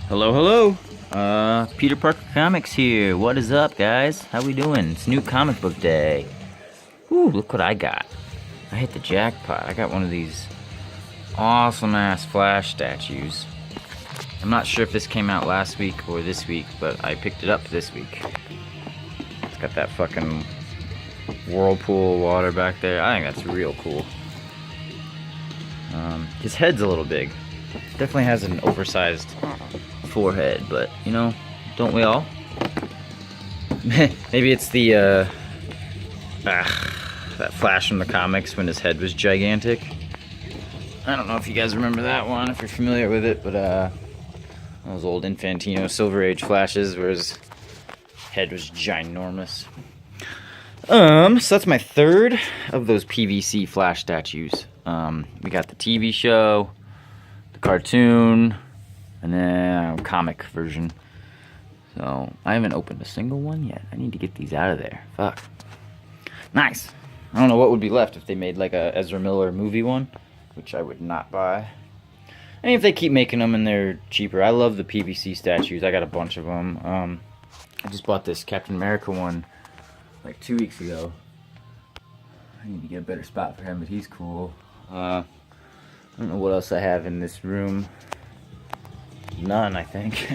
Hello, hello. Peter Parker Comics here. What is up, guys? How we doing? It's new comic book day. Ooh, look what I got. I hit the jackpot. I got one of these awesome-ass Flash statues. I'm not sure if this came out last week or this week, but I picked it up this week. It's got that fucking whirlpool water back there. I think that's real cool. His head's a little big. Definitely has an oversized forehead, but you know, don't we all? Maybe it's the that Flash from the comics when his head was gigantic. I don't know if you guys remember that one, if you're familiar with it, but those old Infantino Silver Age Flashes where his head was ginormous. So that's my third of those PVC Flash statues. We got the TV show, the cartoon, and then comic version. So I haven't opened a single one yet. I need to get these out of there. Fuck. Nice. I don't know what would be left if they made like a Ezra Miller movie one, which I would not buy. And if they keep making them and they're cheaper. I love the PVC statues. I got a bunch of them. I just bought this Captain America one like 2 weeks ago. I need to get a better spot for him, but he's cool. I don't know what else I have in this room. None, I think.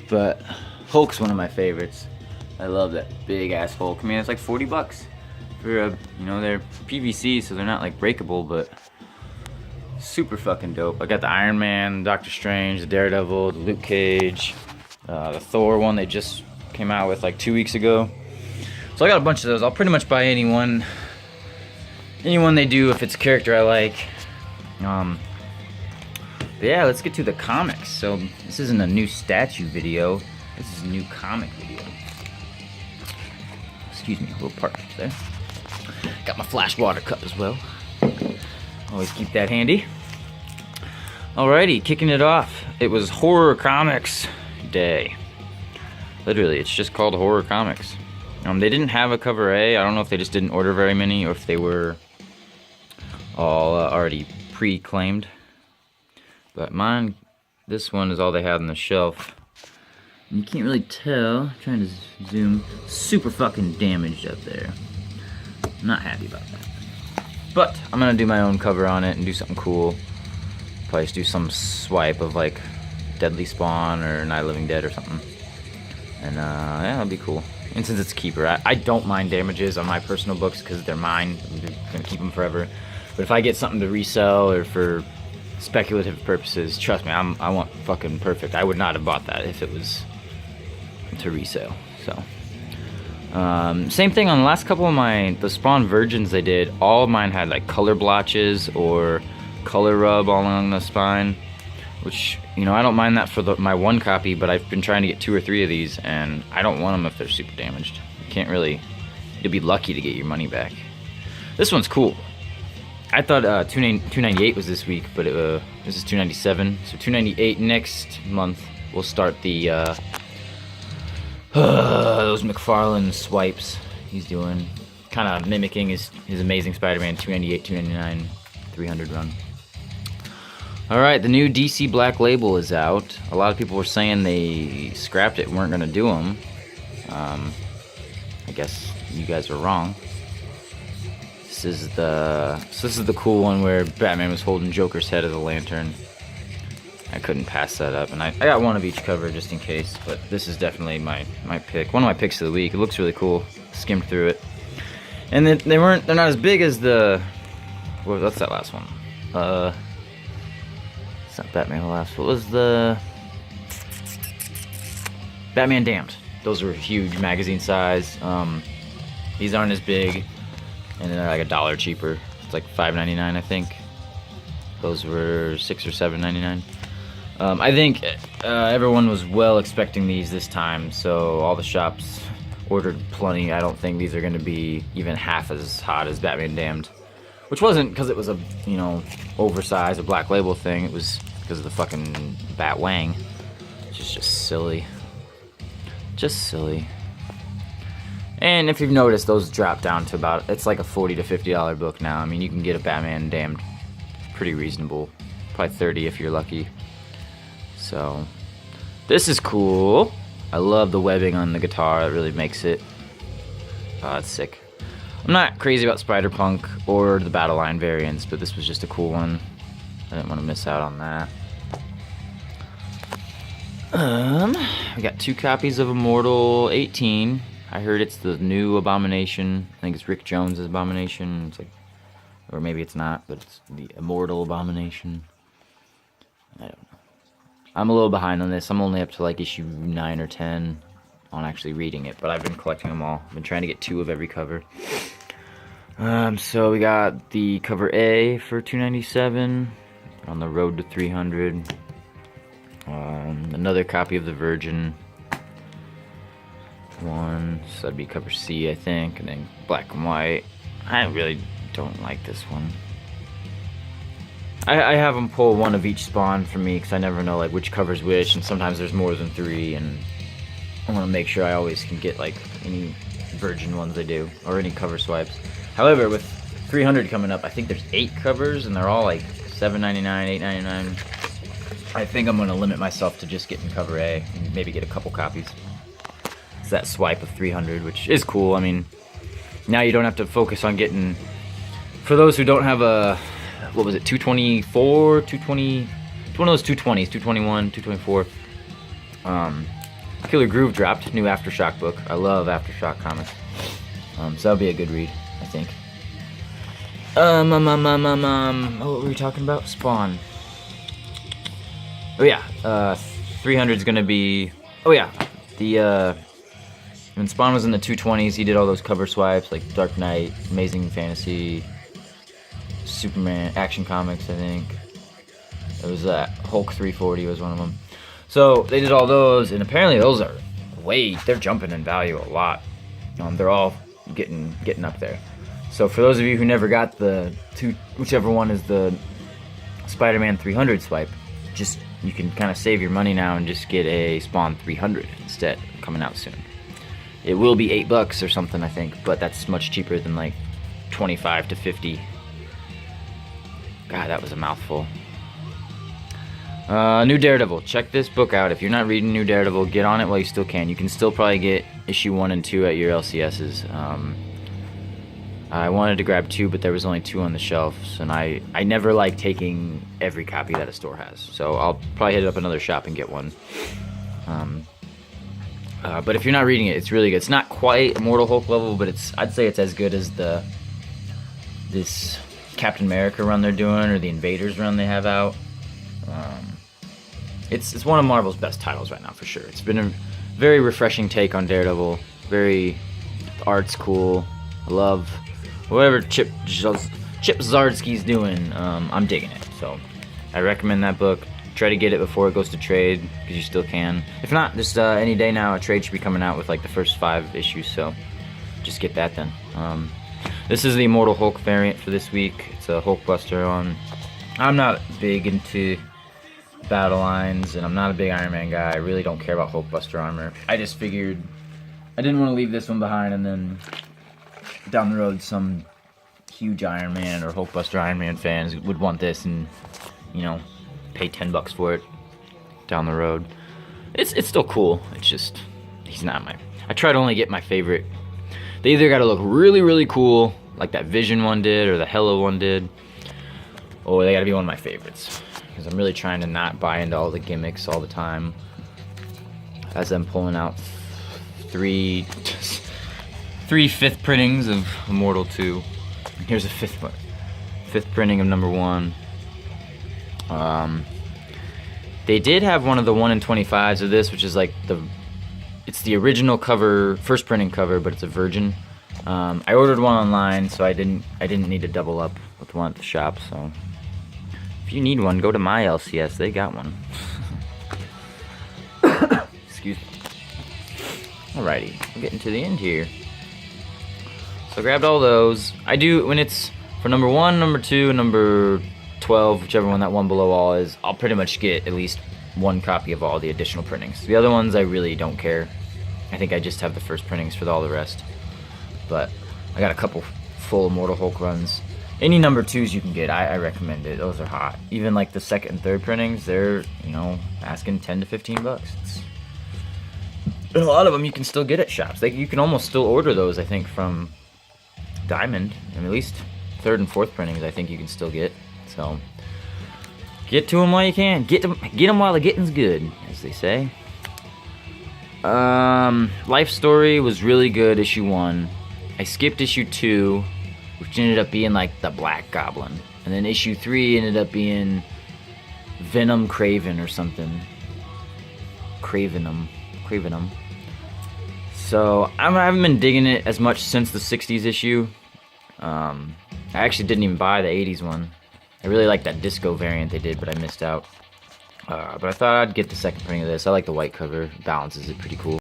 But Hulk's one of my favorites. I love that big ass Hulk. I mean, it's like 40 bucks for a, you know, they're PVC, so they're not like breakable, but super fucking dope. I got the Iron Man, Doctor Strange, the Daredevil, the Luke Cage, the Thor one they just came out with like 2 weeks ago. So I got a bunch of those. I'll pretty much buy anyone they do if it's a character I like. But yeah, let's get to the comics. So this isn't a new statue video. This is a new comic video. Excuse me, a little partridge there. Got my Flash water cup as well. Always keep that handy. Alrighty, kicking it off. It was Horror Comics Day. Literally, it's just called Horror Comics. They didn't have a cover A. I don't know if they just didn't order very many or if they were all already pre-claimed. But mine, this one is all they had on the shelf. And you can't really tell. I'm trying to zoom. Super fucking damaged up there. I'm not happy about that. But I'm gonna do my own cover on it and do something cool. Probably just do some swipe of like Deadly Spawn or Night of the Living Dead or something. And yeah, that'll be cool. And since it's a keeper, I don't mind damages on my personal books because they're mine. I'm gonna keep them forever. But if I get something to resell or for speculative purposes, trust me, I want fucking perfect. I would not have bought that if it was to resale. So same thing on the last couple of the Spawn Virgins they did. All of mine had like color blotches or color rub all along the spine, which, you know, I don't mind that for my one copy, but I've been trying to get 2 or 3 of these, and I don't want them if they're super damaged. You can't really, you'll be lucky to get your money back. This one's cool. I thought 298 was this week, but this is 297. So 298 next month. We'll start the those McFarlane swipes he's doing, kind of mimicking his Amazing Spider-Man 298, 299, 300 run. All right, the new DC Black Label is out. A lot of people were saying they scrapped it and weren't gonna do them. I guess you guys are wrong. This is the cool one where Batman was holding Joker's head as a lantern. I couldn't pass that up, and I got one of each cover just in case, but this is definitely my pick. One of my picks of the week. It looks really cool. Skimmed through it. And they're not as big as the, what's that last one? It's not Batman the last. What was the Batman Damned? Those were huge magazine size. These aren't as big. And they're like $1 cheaper. It's like $5.99, I think. Those were $6 or $7.99. I think everyone was well expecting these this time, so all the shops ordered plenty. I don't think these are going to be even half as hot as Batman Damned, which wasn't because it was a, you know, oversized, a Black Label thing. It was because of the fucking Bat Wang, which is just silly. Just silly. And if you've noticed, those drop down to about, it's like a $40 to $50 book now. I mean, you can get a Batman Damned pretty reasonable. Probably 30 if you're lucky. So, This is cool. I love the webbing on the guitar. It really makes it. Oh, it's sick. I'm not crazy about Spider-Punk or the Battle Line variants, but this was just a cool one. I didn't want to miss out on that. We got 2 copies of Immortal 18. I heard it's the new Abomination. I think it's Rick Jones' Abomination. It's like, or maybe it's not, but it's the Immortal Abomination. I don't know. I'm a little behind on this. I'm only up to like issue 9 or 10 on actually reading it, but I've been collecting them all. I've been trying to get 2 of every cover. So we got the cover A for $297, on the road to 300. Another copy of the Virgin one, so that'd be cover C, I think, and then black and white. I really don't like this one. I have them pull one of each spawn for me because I never know like which cover's which, and sometimes there's more than 3, and I want to make sure I always can get like any Virgin ones they do, or any cover swipes. However, with 300 coming up, I think there's 8 covers, and they're all like $7.99, $8.99. I think I'm going to limit myself to just getting cover A, and maybe get a couple copies. It's that swipe of 300, which is cool. I mean, now you don't have to focus on getting, for those who don't have a, what was it, 224, 220, it's one of those 220s, 221, 224. Killer Groove dropped, new Aftershock book. I love Aftershock comics. So that'll be a good read, I think. What were we talking about? Spawn. Oh yeah, 300 is gonna be, oh yeah, the, when Spawn was in the 220s, he did all those cover swipes, like Dark Knight, Amazing Fantasy, Superman, Action Comics, I think. It was Hulk 340 was one of them. So they did all those, and apparently those are they're jumping in value a lot. They're all getting up there. So for those of you who never got the whichever one is the Spider-Man 300 swipe, just you can kind of save your money now and just get a Spawn 300 instead, coming out soon. It will be $8 or something, I think, but that's much cheaper than like 25 to 50. God, that was a mouthful. New Daredevil. Check this book out. If you're not reading New Daredevil, get on it while you still can. You can still probably get issue 1 and 2 at your LCSs. I wanted to grab 2, but there was only 2 on the shelves, and I never like taking every copy that a store has. So I'll probably hit up another shop and get one. But if you're not reading it, it's really good. It's not quite Immortal Hulk level, but I'd say it's as good as this Captain America run they're doing, or the Invaders run they have out. It's one of Marvel's best titles right now, for sure. It's been a very refreshing take on Daredevil. The art's cool. I love whatever Chip Zdarsky's doing. I'm digging it, so I recommend that book. Try to get it before it goes to trade, because you still can. If not, just any day now, a trade should be coming out with like the first 5 issues, so just get that then. This is the Immortal Hulk variant for this week. It's a Hulkbuster on. I'm not big into battle lines, and I'm not a big Iron Man guy. I really don't care about Hulkbuster armor. I just figured I didn't want to leave this one behind, and then down the road some huge Iron Man or Hulkbuster Iron Man fans would want this, and you know, pay $10 for it down the road. It's still cool. It's just he's not my. I try to only get my favorite. They either got to look really, really cool, like that Vision one did or the Hello one did, or they got to be one of my favorites. Because I'm really trying to not buy into all the gimmicks all the time. As I'm pulling out 3 5th printings of Immortal 2. Here's a 5th one. 5th printing of number 1. They did have one of the 1 in 25s of this, which is like it's the original cover, first printing cover, but it's a Virgin. I ordered one online, so I didn't need to double up with one at the shop. So if you need one, go to my LCS. They got one. Excuse me. Alrighty, we're getting to the end here. So I grabbed all those. I do, when it's for number 1, number 2, and number 12, whichever one that one below all is, I'll pretty much get at least 1 copy of all the additional printings. The other ones I really don't care. I think I just have the first printings for all the rest. But I got a couple full Immortal Hulk runs. Any number 2s you can get, I recommend it. Those are hot. Even like the 2nd and 3rd printings, they're, you know, asking $10 to $15. And a lot of them you can still get at shops. You can almost still order those, I think, from Diamond. And at least 3rd and 4th printings, I think you can still get. So, get to them while you can. Get them while the getting's good, as they say. Life Story was really good, issue 1. I skipped issue 2, which ended up being like the Black Goblin. And then issue 3 ended up being Venom Craven or something. Cravenum. So, I haven't been digging it as much since the 60s issue. I actually didn't even buy the 80s one. I really like that disco variant they did, but I missed out. But I thought I'd get the second printing of this. I like the white cover. Balances it pretty cool.